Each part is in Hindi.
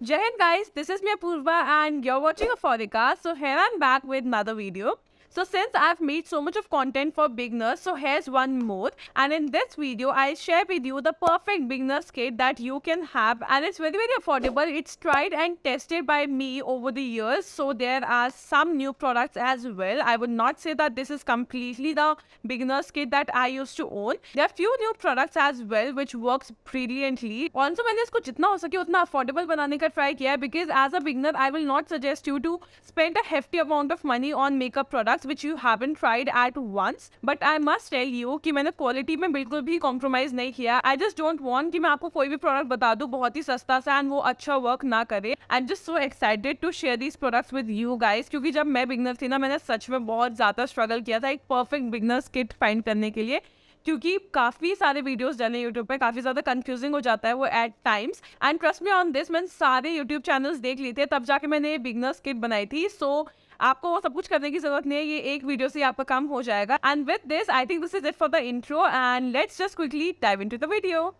Jai Hind guys, this is me Apurva and you're watching Aphorica. So here I'm back with another video. So since I've made so much of content for beginners, so here's one more. And in this video, I'll share with you the perfect beginner's kit that you can have. And it's very affordable. It's tried and tested by me over the years. So there are some new products as well. I would not say that this is completely the beginner's kit that I used to own. There are few new products as well which works brilliantly. Also मैंने इसको जितना हो सके उतना affordable बनाने का try किया है because as a beginner I will not suggest you to spend a hefty amount of money on makeup products which you haven't tried at once. But I must tell you कि मैंने quality में बिल्कुल भी compromise नहीं किया. I just don't want कि मैं आपको कोई भी product बता दूँ बहुत ही सस्ता सा and वो अच्छा work ना करे. I'm just so excited to share these products with you guys क्योंकि जब मैं beginner थी ना मैंने सच में बहुत ज़्यादा struggle किया था एक perfect beginner's kit find करने के लिए क्योंकि काफ़ी सारे वीडियोस डले यूट्यूब पे काफ़ी ज़्यादा कंफ्यूजिंग हो जाता है वो eight times and trust me on this मैंने सारे यूट्यूब चैनल्स देख लिए थे तब जाके मैंने बिगनर्स किट बनाई थी. सो आपको वो सब कुछ करने की जरूरत नहीं है, ये एक वीडियो से आपका काम हो जाएगा. And with this I think this is it for the intro and let's just quickly dive into the video.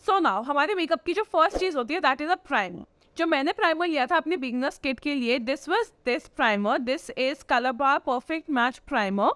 So now हमारे मेकअप की जो फर्स्ट चीज़ होती है दैट इज अ प्राइमर. जो मैंने प्राइमर लिया था अपने बिगनर्स किट के लिए this was this primer. This is colour bar perfect match primer.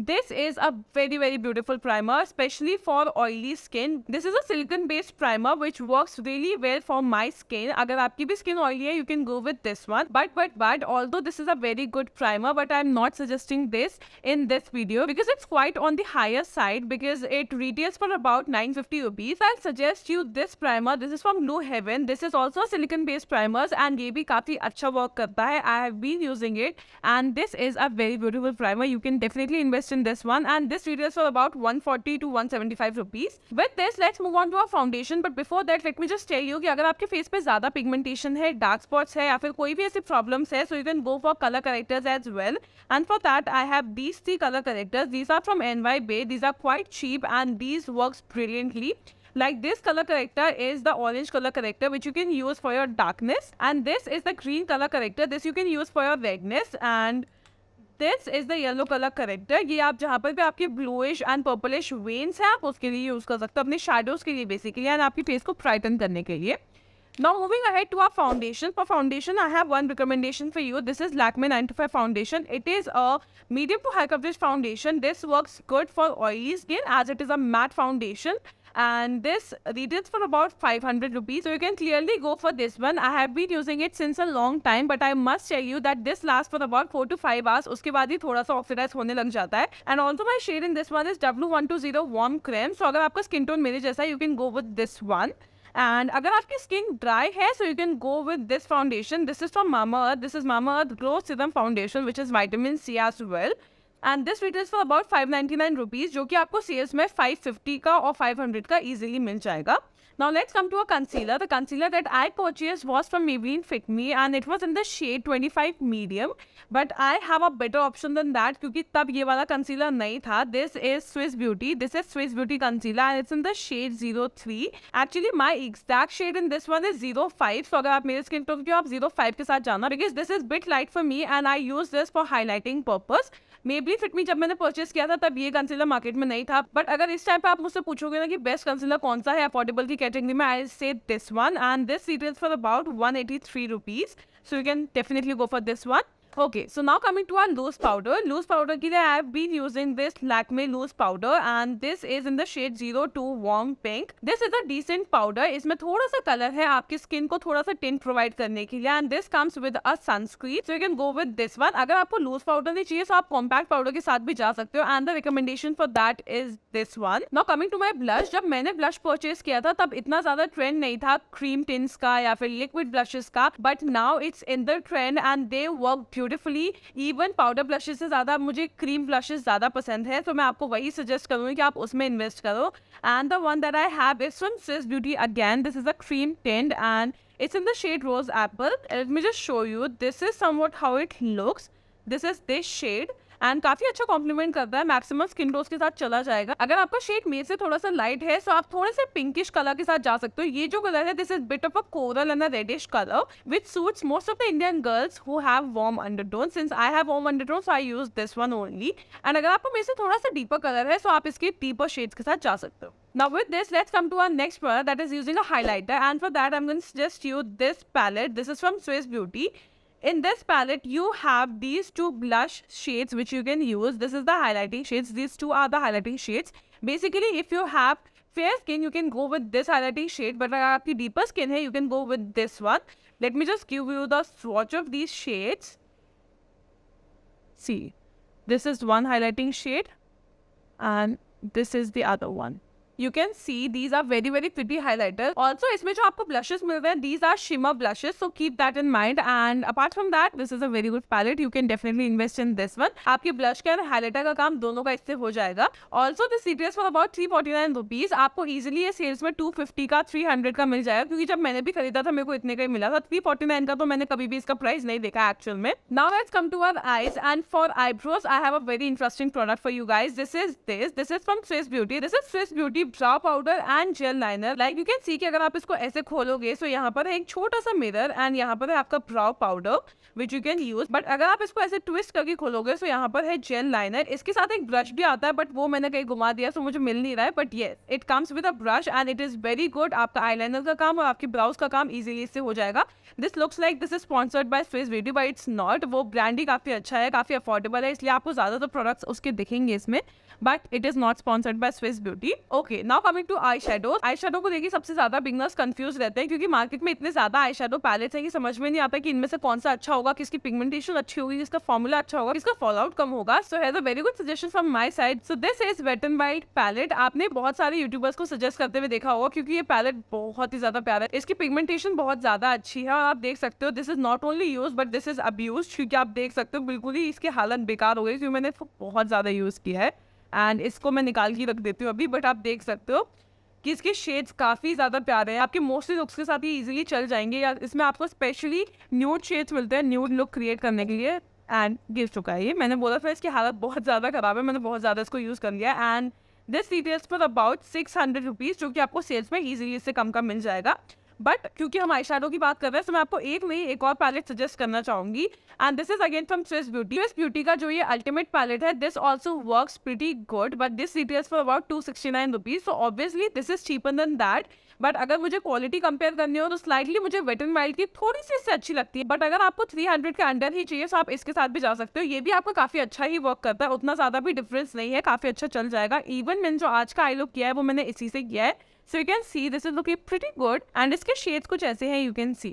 This is a very beautiful primer especially for oily skin. This is a silicone based primer which works really well for my skin. अगर आपकी भी skin oily है you can go with this one. But although this is a very good primer but I'm not suggesting this in this video because it's quite on the higher side because it retails for about 950 rupees. I'll suggest you this primer. This is from Blue Heaven. This is also a silicone based primers and ये भी काफ़ी अच्छा work करता है. I have been using it and this is a very beautiful primer. You can definitely invest in this one and this retails for about 140 to 175 rupees. With this let's move on to our foundation but before that let me just tell you कि अगर आपके फेस पे ज़्यादा पिगमेंटेशन है, डार्क स्पॉट्स है या फिर कोई भी ऐसी प्रॉब्लम्स है so you can go for color correctors as well. And for that I have these 3 color correctors. These are from NY Bay. These are quite cheap and these works brilliantly. Like this color corrector is the orange color corrector which you can use for your darkness and this is the green color corrector. This you can use for your redness and this is the yellow colour corrector. ये आप जहाँ पर भी आपके ब्लूइश एंड पर्पलिश वेन्स हैं आप उसके लिए यूज़ कर सकते हो अपने शैडोज के लिए बेसिकली एंड आपकी फेस को ब्राइटन करने के लिए. Now moving ahead to our foundation. For foundation, I have one recommendation for you. This is Lakme 925 foundation. It is a medium to high coverage foundation. This works good for oily skin as it is a matte foundation. And this retails for about 500 rupees. So you can clearly go for this one. I have been using it since a long time, but I must tell you that this lasts for about 4 to 5 hours. उसके बाद ही थोड़ा सा ऑक्सीडाइज होने लग जाता है. And also my shade in this one is W120 Warm Creme. So अगर आपका skin tone मेरे जैसा है, you can go with this one. And अगर आपकी स्किन ड्राई है so you can go with this foundation. This is from Mamaearth. This is Mamaearth Glow Serum Foundation which is vitamin C as well. And this retails for about 599 rupees जो कि आपको सेल्स में 550 का और 500 का easily मिल जाएगा. Now let's come to a concealer. The concealer that I purchased was from Maybelline Fit Me and it was in the shade 25 medium. But I have a better option than that क्योंकि तब ये वाला concealer नहीं था. This is Swiss Beauty. This is Swiss Beauty concealer and it's in the shade 03. Actually my exact shade in this one is 05. So अगर आप मेरे skin tone के हो आप 05 के साथ जाना because this is bit light for me and I use this for highlighting purpose. Maybelline Fit Me जब मैंने परचेस किया था तब ये कंसीलर मार्केट में नहीं था बट अगर इस टाइम पे आप मुझसे पूछोगे ना कि बेस्ट कंसीलर कौन सा है अफोर्डेबल की कैटेगरी में आई से this one and this retails for about 183 rupees. So you can definitely go for this one. Okay, so now coming to our loose powder. Loose powder के लिए I have been using this Lakme loose powder and this is in the shade 02 warm pink. This is a decent powder. इसमें थोड़ा सा कलर है आपकी स्किन को थोड़ा सा टिंट प्रोवाइड करने के लिए and this comes with a sunscreen. So you can go with this one. अगर आपको loose powder नहीं चाहिए तो आप compact powder के साथ भी जा सकते हो and the recommendation for that is this one. Now coming to my blush. जब मैंने blush purchase किया था तब इतना ज़्यादा ट्रेंड नहीं था cream tints का या फिर liquid blushes का but now it's in the trend and they work beautifully. Even powder blushes से ज़्यादा मुझे क्रीम ब्लशेस ज़्यादा पसंद है तो मैं आपको वही सजेस्ट करूँगी कि आप उसमें इन्वेस्ट करो. And the one that I have is from Swiss beauty again. This is a cream tint and it's in the shade Rose Apple. Let me just show you. This is somewhat how it looks. This is this shade and काफी अच्छा कॉम्प्लीमेंट करता है, मैक्सिमम स्किन टोन के साथ चला जाएगा। अगर आपका शेड मेरे से थोड़ा सा लाइट है तो आप थोड़े से पिंकिश कलर के साथ जा सकते हो। ये जो कलर है this is bit of a coral and a reddish colour which suits most of the Indian girls who have warm undertone. Since I have warm undertone so I use this one only. And अगर आपको मेरे से थोड़ा सा डीपर कलर है तो आप इसके डीपर शेड्स के साथ जा सकते हो। Now with this, let's come to our next product that is using a highlighter, and for that I'm going to suggest you this palette. This is from Swiss Beauty. In this palette, you have these two blush shades which you can use. This is the highlighting shades. These two are the highlighting shades. Basically, if you have fair skin, you can go with this highlighting shade. But अगर आपकी deeper skin है, you can go with this one. Let me just give you the swatch of these shades. See, this is one highlighting shade, and this is the other one. You can see these are very pretty highlighters. Also इसमें जो आपको blushes मिल रहे हैं these are shimmer blushes, so keep that in mind. And apart from that this is a very good palette. You can definitely invest in this one. आपके blush का highlighter का काम दोनों का इससे हो जाएगा. Also this retails for about 349 rupees. आपको easily ये sales में 250 का 300 का मिल जाएगा, क्योंकि जब मैंने भी खरीदा था मेरे को इतने का ही मिला था। 349 का तो मैंने कभी भी इसका प्राइस नहीं देखा एक्चुअल में। Now let's come to our eyes, and for eyebrows I have a very interesting product for you guys. This is from Swiss Beauty. This is Swiss Beauty brow powder and jail liner. Like you can see कि अगर आप इसको ऐसे खोलोगे तो यहाँ पर है एक छोटा सा मिरर एंड यहाँ पर है आपका brow powder which you can use. But अगर आप इसको ऐसे ट्विस्ट करके खोलोगे तो यहाँ पर है जेल लाइनर। इसके साथ एक ब्रश भी आता है बट वो मैंने कहीं घुमा दिया तो मुझे मिल नहीं रहा है, but yes it comes with a brush and it is very good. आपका आईलाइनर का काम और आपकी ब्राउज का काम इजीली इससे हो जाएगा। This looks like this is sponsored by Swiss beauty but it's not. वो ब्रांड ही काफी अच्छा है, काफी अफोर्डेबल है, इसलिए आपको ज्यादातर प्रोडक्ट्स उसके दिखेंगे इसमें, but it is not sponsored by Swiss Beauty. Okay, now coming to eye shadow. Eye shadow को देखिए सबसे ज्यादा बिगनर्स कंफ्यूज रहते हैं, क्योंकि मार्केट में इतने ज्यादा आई शेडो पैलेट्स हैं कि समझ में नहीं आता कि इनमें से कौन सा अच्छा होगा, किसकी पिगमेंटेशन अच्छी होगी, किसका फॉर्मूला अच्छा होगा, किसका फॉल आउट कम होगा। So has a very good suggestion from my side. So this is Wet and Wild palette. आपने बहुत सारे यूट्यूबर्स को सजेस्ट करते हुए देखा होगा, क्योंकि ये पैलेट बहुत ही ज्यादा प्यारा है। इसकी पिगमेंटेशन बहुत ज्यादा अच्छी है और आप देख सकते हो this is not only use but this is abuse, क्योंकि आप देख सकते हो बिल्कुल ही इसकी हालत बेकार हो गई, क्योंकि मैंने इसको बहुत ज्यादा यूज किया है। एंड इसको मैं निकाल के रख देती हूँ अभी, बट आप देख सकते हो कि इसके शेड्स काफ़ी ज़्यादा प्यारे हैं। आपके मोस्टली लुक्स के साथ ये इजीली चल जाएंगे। या इसमें आपको स्पेशली न्यूड शेड्स मिलते हैं न्यूड लुक क्रिएट करने के लिए। एंड गिर चुका है ये, मैंने बोला था इसकी हालत बहुत ज़्यादा ख़राब है, मैंने बहुत ज़्यादा इसको यूज़ कर लिया। And this retails for about 600 rupees, जो कि आपको सेल्स में ईजिली इससे कम का मिल जाएगा। बट क्योंकि हम आई शेडो की बात कर रहे हैं तो मैं आपको एक और पैलेट सजेस्ट करना चाहूंगी, and this is again from Swiss beauty. Swiss beauty का जो ये अल्टीमेट पैलेट है this also works pretty good, but this retails for about 269 rupees. So obviously this is cheaper than that, but अगर मुझे क्वालिटी कंपेयर करनी हो तो स्लाइटली मुझे वेट एंड वाइल्ड की थोड़ी सी इससे अच्छी लगती है। बट अगर आपको 300 के अंडर ही चाहिए तो आप इसके साथ भी जा सकते हो। ये भी आपका काफी अच्छा ही वर्क करता है, उतना ज्यादा भी डिफरेंस नहीं है, काफी अच्छा चल जाएगा। इवन मैंने जो आज का आई लुक किया है वो मैंने इसी से किया है। So you can see this is looking pretty good and इसके shades कुछ ऐसे हैं you can see.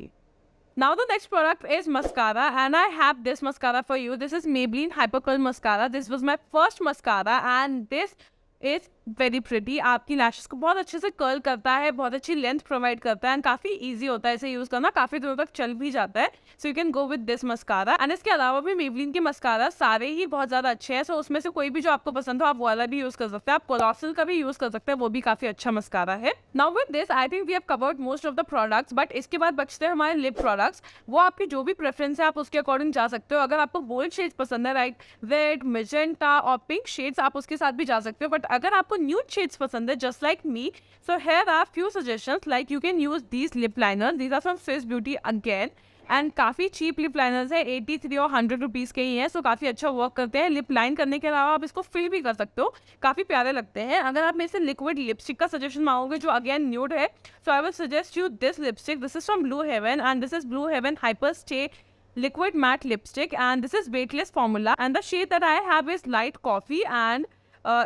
Now the next product is mascara and I have this mascara for you. This is Maybelline Hyper Curl Mascara. This was my first mascara and this is very pretty. आपकी लैशेस को बहुत अच्छे से कर्ल करता है, बहुत अच्छी लेंथ प्रोवाइड करता है एंड काफ़ी इजी होता है इसे यूज़ करना, काफ़ी दिनों तक चल भी जाता है। So you can go with this mascara. And इसके अलावा भी मेबलिन के मस्कारा सारे ही बहुत ज़्यादा अच्छे हैं। सो उसमें से कोई भी जो आपको पसंद हो आप वाला भी यूज़ कर सकते हैं, आप कोलॉसल का भी यूज़ कर सकते हैं, वो भी काफ़ी अच्छा मस्कारा है। Now with this I think we have covered most of the products, but इसके बाद बचते हैं हमारे लिप प्रोडक्ट्स। वो आपकी जो भी प्रेफरेंस है आप उसके अकॉर्डिंग जा सकते हो। अगर आपको बोल्ड शेड्स पसंद है लाइक रेड, मेजेंटा और पिंक शेड्स, आप उसके साथ भी जा सकते हो। बट अगर आपको न्यूड शेड्स पसंद है just like me, so here are few suggestions like you can use these lip liners. These are from Swiss Beauty again and काफ़ी चीप लिप लाइनर्स है, 83 और 100 रुपीज़ के ही हैं। सो काफ़ी अच्छा वर्क करते हैं। लिप लाइन करने के अलावा आप इसको फिल भी कर सकते हो, काफ़ी प्यारे लगते हैं। अगर आप मेरे से लिक्विड लिपस्टिक का सजेशन मांगोगे जो अगेन न्यूड है, so I will suggest you this lipstick. This is from Blue Heaven and this is Blue Heaven hyper stay liquid matte lipstick and this is weightless formula and the shade that I have is light coffee and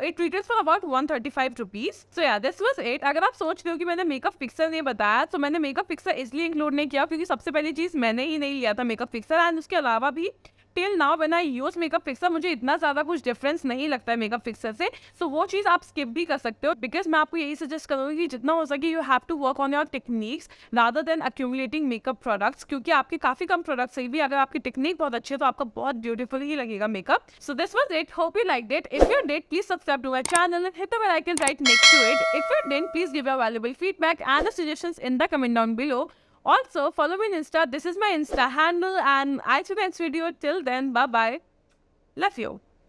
it retails for about 135 rupees. So yeah, this was it. अगर आप सोच रहे हो कि मैंने मेकअप फिक्सर नहीं बताया, तो मैंने मेकअप फिक्सर इसलिए इंक्लूड नहीं किया क्योंकि सबसे पहली चीज़ मैंने ही नहीं लिया था मेकअप फिक्सर एंड उसके अलावा भी till now when I use makeup fixer मुझे इतना ज़्यादा कुछ डिफरेंस नहीं लगता है मेकअप फिक्सर से। सो वो चीज़ आप स्किप भी कर सकते हो बिकॉज मैं आपको यही सजेस्ट करूँगी कि जितना हो सके you have to work on your techniques rather than accumulating makeup products, क्योंकि आपके काफ़ी कम प्रोडक्ट्स से भी अगर आपकी टेक्निक बहुत अच्छी है तो आपका बहुत ब्यूटीफुल ही लगेगा makeup. So this was it, hope you liked it. If you did please subscribe to my channel and hit the bell icon right next to it. If you didn't, please give your valuable feedback and the suggestions in the comment down below. Also, follow me on Insta. This is my Insta handle and I'll see you next video. Till then, bye bye. Love you.